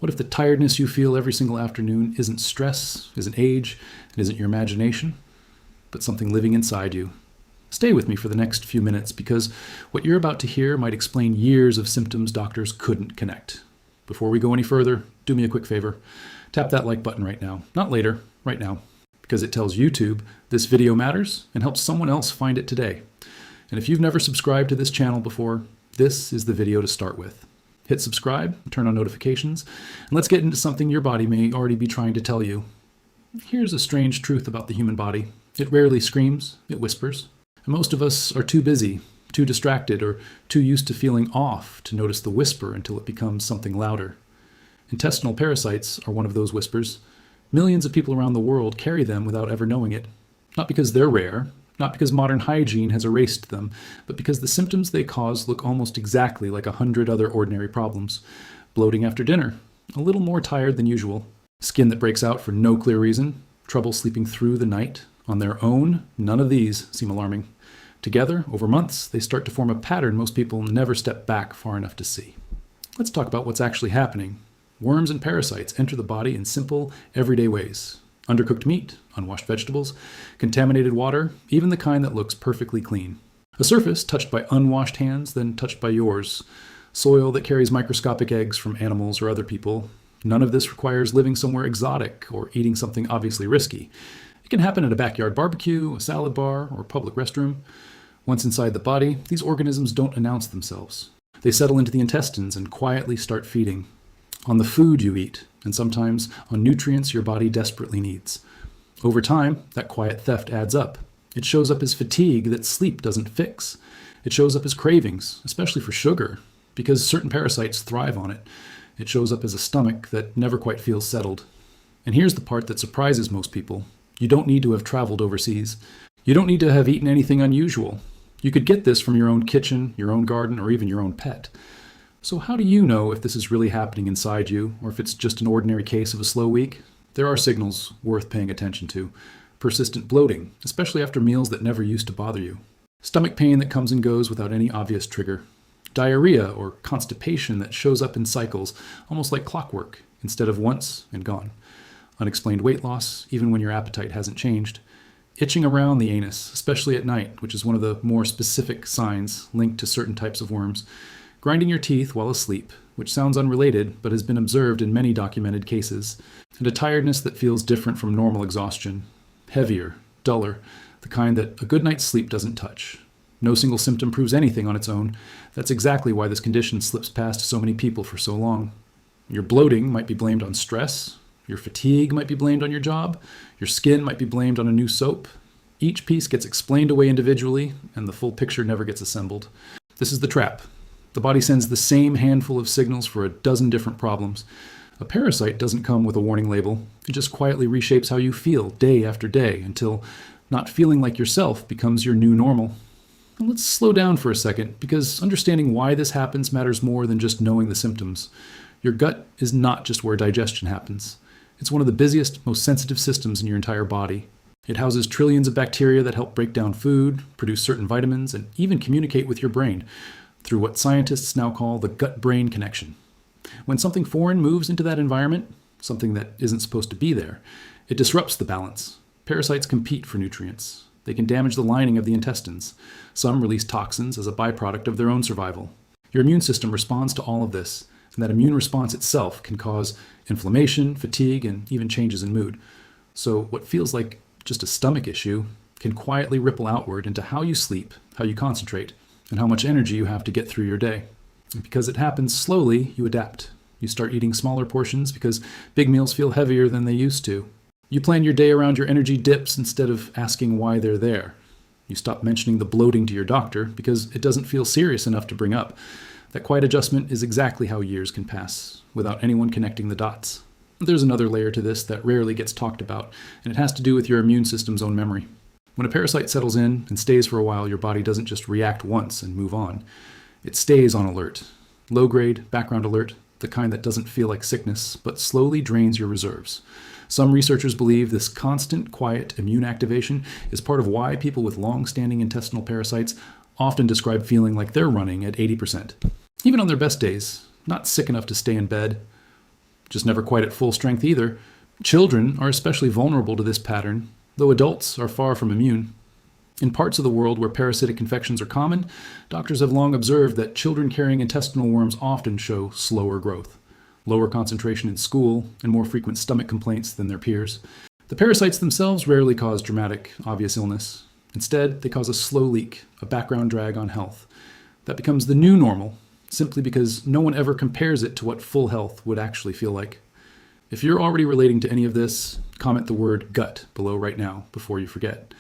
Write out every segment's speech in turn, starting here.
What if the tiredness you feel every single afternoon isn't stress, isn't age, and isn't your imagination, but something living inside you? Stay with me for the next few minutes because what you're about to hear might explain years of symptoms doctors couldn't connect. Before we go any further, do me a quick favor. Tap that like button right now. Not later, right now. Because it tells YouTube this video matters and helps someone else find it today. And if you've never subscribed to this channel before, this is the video to start with. Hit subscribe, turn on notifications, and let's get into something your body may already be trying to tell you. Here's a strange truth about the human body. It rarely screams, it whispers. And most of us are too busy, too distracted, or too used to feeling off to notice the whisper until it becomes something louder. Intestinal parasites are one of those whispers. Millions of people around the world carry them without ever knowing it. Not because they're rare, not because modern hygiene has erased them, but because the symptoms they cause look almost exactly like 100 other ordinary problems. Bloating after dinner, a little more tired than usual, skin that breaks out for no clear reason, trouble sleeping through the night. On their own, none of these seem alarming. Together, over months, they start to form a pattern most people never step back far enough to see. Let's talk about what's actually happening. Worms and parasites enter the body in simple, everyday ways. Undercooked meat, unwashed vegetables, contaminated water, even the kind that looks perfectly clean. A surface touched by unwashed hands, then touched by yours. Soil that carries microscopic eggs from animals or other people. None of this requires living somewhere exotic or eating something obviously risky. It can happen at a backyard barbecue, a salad bar, or a public restroom. Once inside the body, these organisms don't announce themselves. They settle into the intestines and quietly start feeding. On the food you eat, and sometimes on nutrients your body desperately needs. Over time, that quiet theft adds up. It shows up as fatigue that sleep doesn't fix. It shows up as cravings, especially for sugar, because certain parasites thrive on it. It shows up as a stomach that never quite feels settled. And here's the part that surprises most people. You don't need to have traveled overseas. You don't need to have eaten anything unusual. You could get this from your own kitchen, your own garden, or even your own pet. So how do you know if this is really happening inside you, or if it's just an ordinary case of a slow week? There are signals worth paying attention to. Persistent bloating, especially after meals that never used to bother you. Stomach pain that comes and goes without any obvious trigger. Diarrhea or constipation that shows up in cycles, almost like clockwork, instead of once and gone. Unexplained weight loss, even when your appetite hasn't changed. Itching around the anus, especially at night, which is one of the more specific signs linked to certain types of worms. Grinding your teeth while asleep, which sounds unrelated but has been observed in many documented cases, and a tiredness that feels different from normal exhaustion. Heavier, duller, the kind that a good night's sleep doesn't touch. No single symptom proves anything on its own. That's exactly why this condition slips past so many people for so long. Your bloating might be blamed on stress. Your fatigue might be blamed on your job. Your skin might be blamed on a new soap. Each piece gets explained away individually, and the full picture never gets assembled. This is the trap. The body sends the same handful of signals for a dozen different problems. A parasite doesn't come with a warning label. It just quietly reshapes how you feel day after day until not feeling like yourself becomes your new normal. And let's slow down for a second, because understanding why this happens matters more than just knowing the symptoms. Your gut is not just where digestion happens. It's one of the busiest, most sensitive systems in your entire body. It houses trillions of bacteria that help break down food, produce certain vitamins, and even communicate with your brain through what scientists now call the gut-brain connection. When something foreign moves into that environment, something that isn't supposed to be there, it disrupts the balance. Parasites compete for nutrients. They can damage the lining of the intestines. Some release toxins as a byproduct of their own survival. Your immune system responds to all of this, and that immune response itself can cause inflammation, fatigue, and even changes in mood. So what feels like just a stomach issue can quietly ripple outward into how you sleep, how you concentrate, and how much energy you have to get through your day. And because it happens slowly, you adapt. You start eating smaller portions because big meals feel heavier than they used to. You plan your day around your energy dips instead of asking why they're there. You stop mentioning the bloating to your doctor because it doesn't feel serious enough to bring up. That quiet adjustment is exactly how years can pass, without anyone connecting the dots. There's another layer to this that rarely gets talked about, and it has to do with your immune system's own memory. When a parasite settles in and stays for a while, your body doesn't just react once and move on. It stays on alert. Low-grade, background alert, the kind that doesn't feel like sickness, but slowly drains your reserves. Some researchers believe this constant, quiet immune activation is part of why people with long-standing intestinal parasites often describe feeling like they're running at 80%. Even on their best days, not sick enough to stay in bed. just never quite at full strength either. Children are especially vulnerable to this pattern, though adults are far from immune. In parts of the world where parasitic infections are common, doctors have long observed that children carrying intestinal worms often show slower growth, lower concentration in school, and more frequent stomach complaints than their peers. The parasites themselves rarely cause dramatic, obvious illness. Instead, they cause a slow leak, a background drag on health. That becomes the new normal, simply because no one ever compares it to what full health would actually feel like. If you're already relating to any of this, comment the word gut below right now before you forget.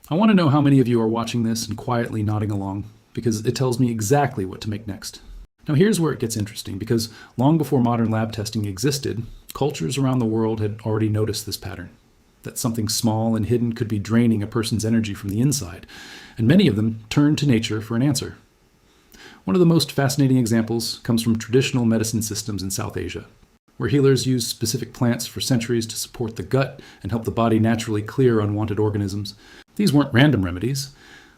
I want to know how many of you are watching this and quietly nodding along, because it tells me exactly what to make next. Now here's where it gets interesting, because long before modern lab testing existed, cultures around the world had already noticed this pattern, that something small and hidden could be draining a person's energy from the inside, and many of them turned to nature for an answer. One of the most fascinating examples comes from traditional medicine systems in South Asia, where healers used specific plants for centuries to support the gut and help the body naturally clear unwanted organisms. These weren't random remedies.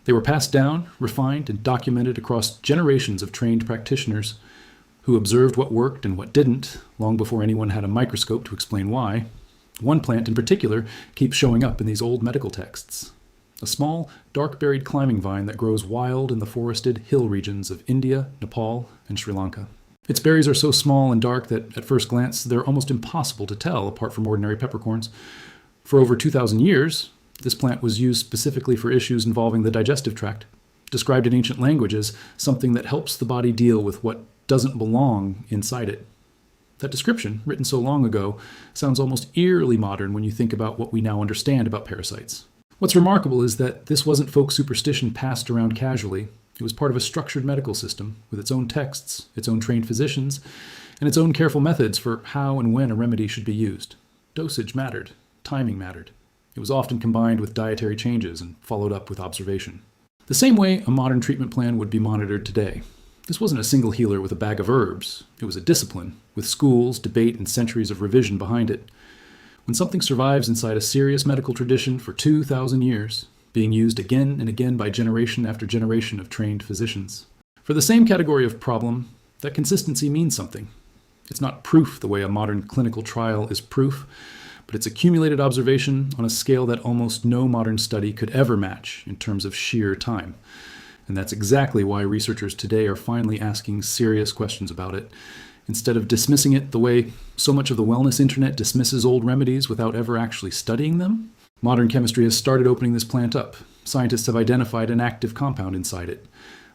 They were passed down, refined, and documented across generations of trained practitioners who observed what worked and what didn't, long before anyone had a microscope to explain why. One plant in particular keeps showing up in these old medical texts. A small, dark-berried climbing vine that grows wild in the forested hill regions of India, Nepal, and Sri Lanka. Its berries are so small and dark that, at first glance, they're almost impossible to tell apart from ordinary peppercorns. For over 2,000 years, this plant was used specifically for issues involving the digestive tract, described in ancient language as something that helps the body deal with what doesn't belong inside it. That description, written so long ago, sounds almost eerily modern when you think about what we now understand about parasites. What's remarkable is that this wasn't folk superstition passed around casually. It was part of a structured medical system with its own texts, its own trained physicians, and its own careful methods for how and when a remedy should be used. Dosage mattered. Timing mattered. It was often combined with dietary changes and followed up with observation. The same way a modern treatment plan would be monitored today. This wasn't a single healer with a bag of herbs. It was a discipline, with schools, debate, and centuries of revision behind it. When something survives inside a serious medical tradition for 2,000 years, being used again and again by generation after generation of trained physicians. For the same category of problem, that consistency means something. It's not proof the way a modern clinical trial is proof, but it's accumulated observation on a scale that almost no modern study could ever match in terms of sheer time. And that's exactly why researchers today are finally asking serious questions about it, instead of dismissing it the way so much of the wellness internet dismisses old remedies without ever actually studying them. Modern chemistry has started opening this plant up. Scientists have identified an active compound inside it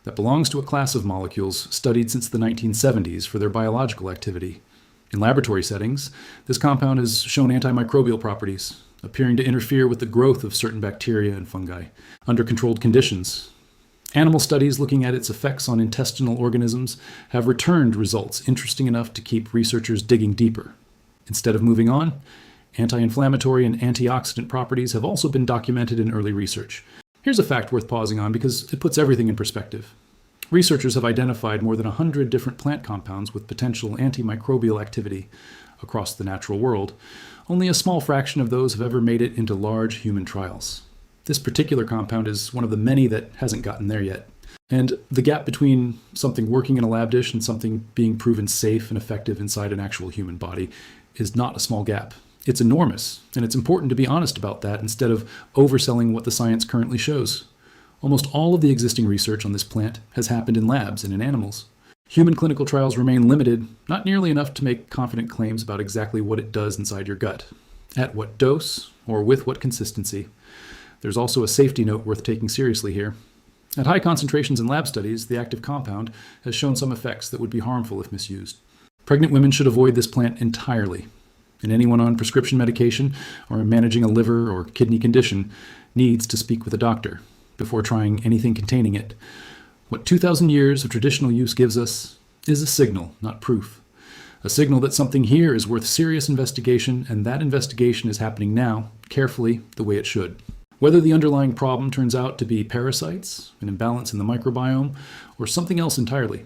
that belongs to a class of molecules studied since the 1970s for their biological activity. In laboratory settings, this compound has shown antimicrobial properties, appearing to interfere with the growth of certain bacteria and fungi under controlled conditions. Animal studies looking at its effects on intestinal organisms have returned results interesting enough to keep researchers digging deeper. Instead of moving on, anti-inflammatory and antioxidant properties have also been documented in early research. Here's a fact worth pausing on because it puts everything in perspective. Researchers have identified more than 100 different plant compounds with potential antimicrobial activity across the natural world. Only a small fraction of those have ever made it into large human trials. This particular compound is one of the many that hasn't gotten there yet. And the gap between something working in a lab dish and something being proven safe and effective inside an actual human body is not a small gap. It's enormous, and it's important to be honest about that instead of overselling what the science currently shows. Almost all of the existing research on this plant has happened in labs and in animals. Human clinical trials remain limited, not nearly enough to make confident claims about exactly what it does inside your gut, at what dose, or with what consistency. There's also a safety note worth taking seriously here. At high concentrations in lab studies, the active compound has shown some effects that would be harmful if misused. Pregnant women should avoid this plant entirely, and anyone on prescription medication or managing a liver or kidney condition needs to speak with a doctor before trying anything containing it. What 2,000 years of traditional use gives us is a signal, not proof. A signal that something here is worth serious investigation, and that investigation is happening now, carefully, the way it should. Whether the underlying problem turns out to be parasites, an imbalance in the microbiome, or something else entirely,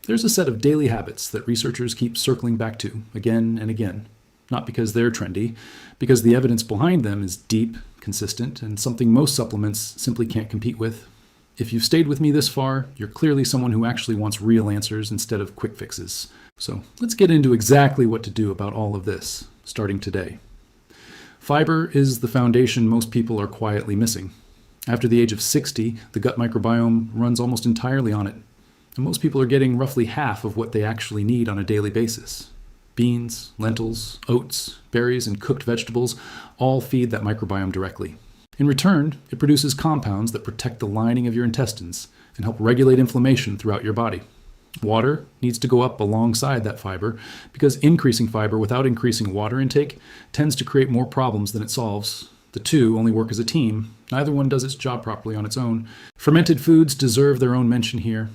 there's a set of daily habits that researchers keep circling back to again and again. Not because they're trendy, because the evidence behind them is deep, consistent, and something most supplements simply can't compete with. If you've stayed with me this far, you're clearly someone who actually wants real answers instead of quick fixes. So let's get into exactly what to do about all of this, starting today. Fiber is the foundation most people are quietly missing. After the age of 60, the gut microbiome runs almost entirely on it, and most people are getting roughly half of what they actually need on a daily basis. Beans, lentils, oats, berries, and cooked vegetables all feed that microbiome directly. In return, it produces compounds that protect the lining of your intestines and help regulate inflammation throughout your body. Water needs to go up alongside that fiber because increasing fiber without increasing water intake tends to create more problems than it solves. The two only work as a team. Neither one does its job properly on its own. Fermented foods deserve their own mention here.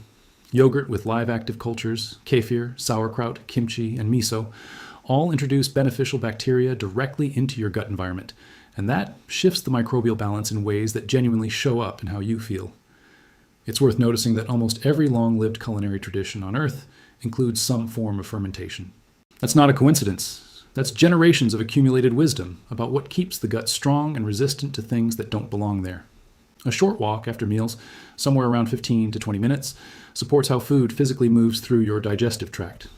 Yogurt with live active cultures, kefir, sauerkraut, kimchi, and miso all introduce beneficial bacteria directly into your gut environment, and that shifts the microbial balance in ways that genuinely show up in how you feel. It's worth noticing that almost every long-lived culinary tradition on Earth includes some form of fermentation. That's not a coincidence. That's generations of accumulated wisdom about what keeps the gut strong and resistant to things that don't belong there. A short walk after meals, somewhere around 15 to 20 minutes, supports how food physically moves through your digestive tract.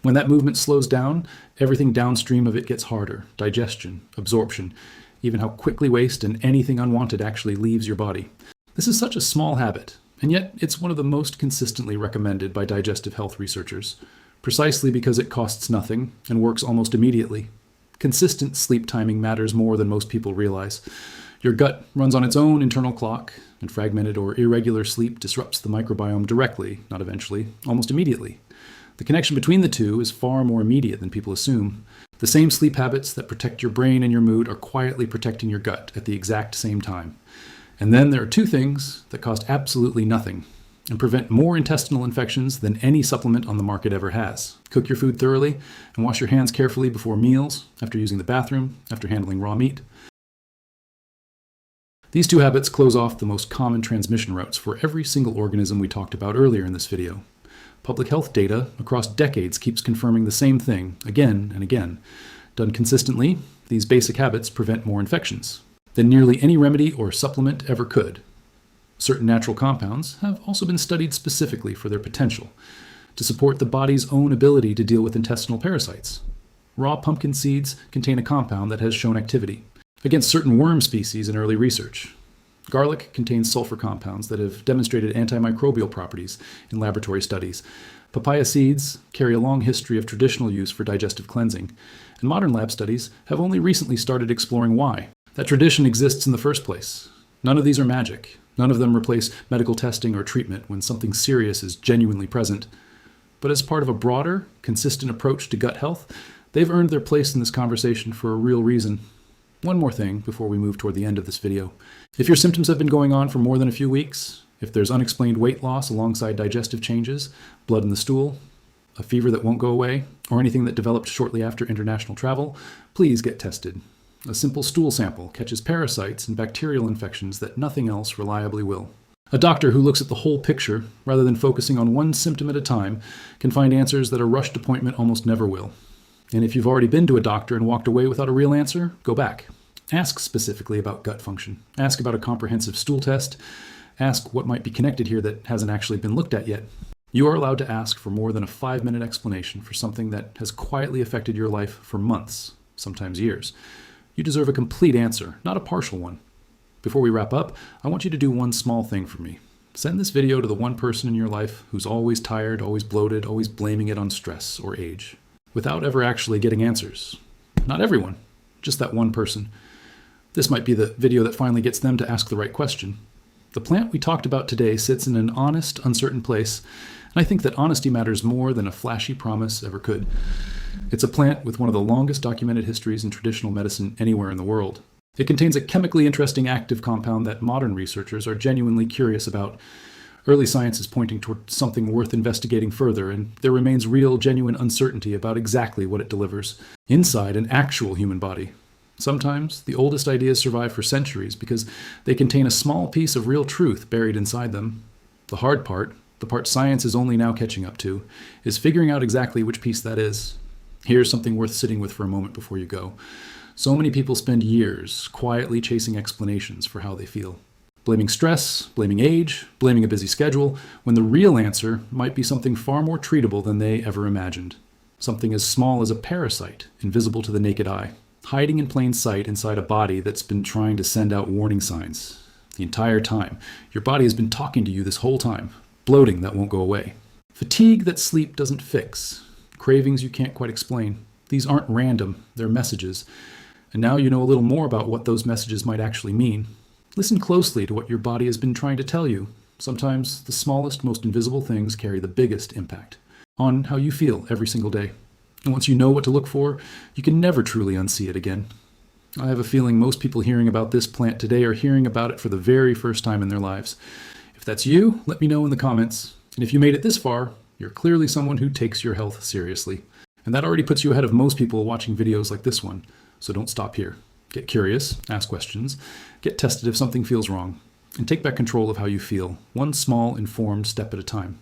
When that movement slows down, everything downstream of it gets harder: digestion, absorption, even how quickly waste and anything unwanted actually leaves your body. This is such a small habit, and yet it's one of the most consistently recommended by digestive health researchers, precisely because it costs nothing and works almost immediately. Consistent sleep timing matters more than most people realize. Your gut runs on its own internal clock, and fragmented or irregular sleep disrupts the microbiome directly, not eventually, almost immediately. The connection between the two is far more immediate than people assume. The same sleep habits that protect your brain and your mood are quietly protecting your gut at the exact same time. And then there are two things that cost absolutely nothing and prevent more intestinal infections than any supplement on the market ever has. Cook your food thoroughly and wash your hands carefully before meals, after using the bathroom, after handling raw meat. These two habits close off the most common transmission routes for every single organism we talked about earlier in this video. Public health data across decades keeps confirming the same thing again and again. Done consistently, these basic habits prevent more infections than nearly any remedy or supplement ever could. Certain natural compounds have also been studied specifically for their potential to support the body's own ability to deal with intestinal parasites. Raw pumpkin seeds contain a compound that has shown activity against certain worm species in early research. Garlic contains sulfur compounds that have demonstrated antimicrobial properties in laboratory studies. Papaya seeds carry a long history of traditional use for digestive cleansing, and modern lab studies have only recently started exploring why that tradition exists in the first place. None of these are magic. None of them replace medical testing or treatment when something serious is genuinely present. But as part of a broader, consistent approach to gut health, they've earned their place in this conversation for a real reason. One more thing before we move toward the end of this video. If your symptoms have been going on for more than a few weeks, if there's unexplained weight loss alongside digestive changes, blood in the stool, a fever that won't go away, or anything that developed shortly after international travel, please get tested. A simple stool sample catches parasites and bacterial infections that nothing else reliably will. A doctor who looks at the whole picture, rather than focusing on one symptom at a time, can find answers that a rushed appointment almost never will. And if you've already been to a doctor and walked away without a real answer, go back. Ask specifically about gut function. Ask about a comprehensive stool test. Ask what might be connected here that hasn't actually been looked at yet. You are allowed to ask for more than a 5-minute explanation for something that has quietly affected your life for months, sometimes years. You deserve a complete answer, not a partial one. Before we wrap up, I want you to do one small thing for me. Send this video to the one person in your life who's always tired, always bloated, always blaming it on stress or age, without ever actually getting answers. Not everyone, just that one person. This might be the video that finally gets them to ask the right question. The plant we talked about today sits in an honest, uncertain place, and I think that honesty matters more than a flashy promise ever could. It's a plant with one of the longest documented histories in traditional medicine anywhere in the world. It contains a chemically interesting active compound that modern researchers are genuinely curious about. Early science is pointing toward something worth investigating further, and there remains real, genuine uncertainty about exactly what it delivers inside an actual human body. Sometimes the oldest ideas survive for centuries because they contain a small piece of real truth buried inside them. The hard part, the part science is only now catching up to, is figuring out exactly which piece that is. Here's something worth sitting with for a moment before you go. So many people spend years quietly chasing explanations for how they feel. Blaming stress, blaming age, blaming a busy schedule, when the real answer might be something far more treatable than they ever imagined. Something as small as a parasite, invisible to the naked eye, hiding in plain sight inside a body that's been trying to send out warning signs. The entire time. Your body has been talking to you this whole time. Bloating that won't go away. Fatigue that sleep doesn't fix. Cravings you can't quite explain. These aren't random, they're messages. And now you know a little more about what those messages might actually mean. Listen closely to what your body has been trying to tell you. Sometimes the smallest, most invisible things carry the biggest impact on how you feel every single day. And once you know what to look for, you can never truly unsee it again. I have a feeling most people hearing about this plant today are hearing about it for the very first time in their lives. If that's you, let me know in the comments. And if you made it this far, you're clearly someone who takes your health seriously. And that already puts you ahead of most people watching videos like this one. So don't stop here. Get curious, ask questions, get tested if something feels wrong, and take back control of how you feel, one small, informed step at a time.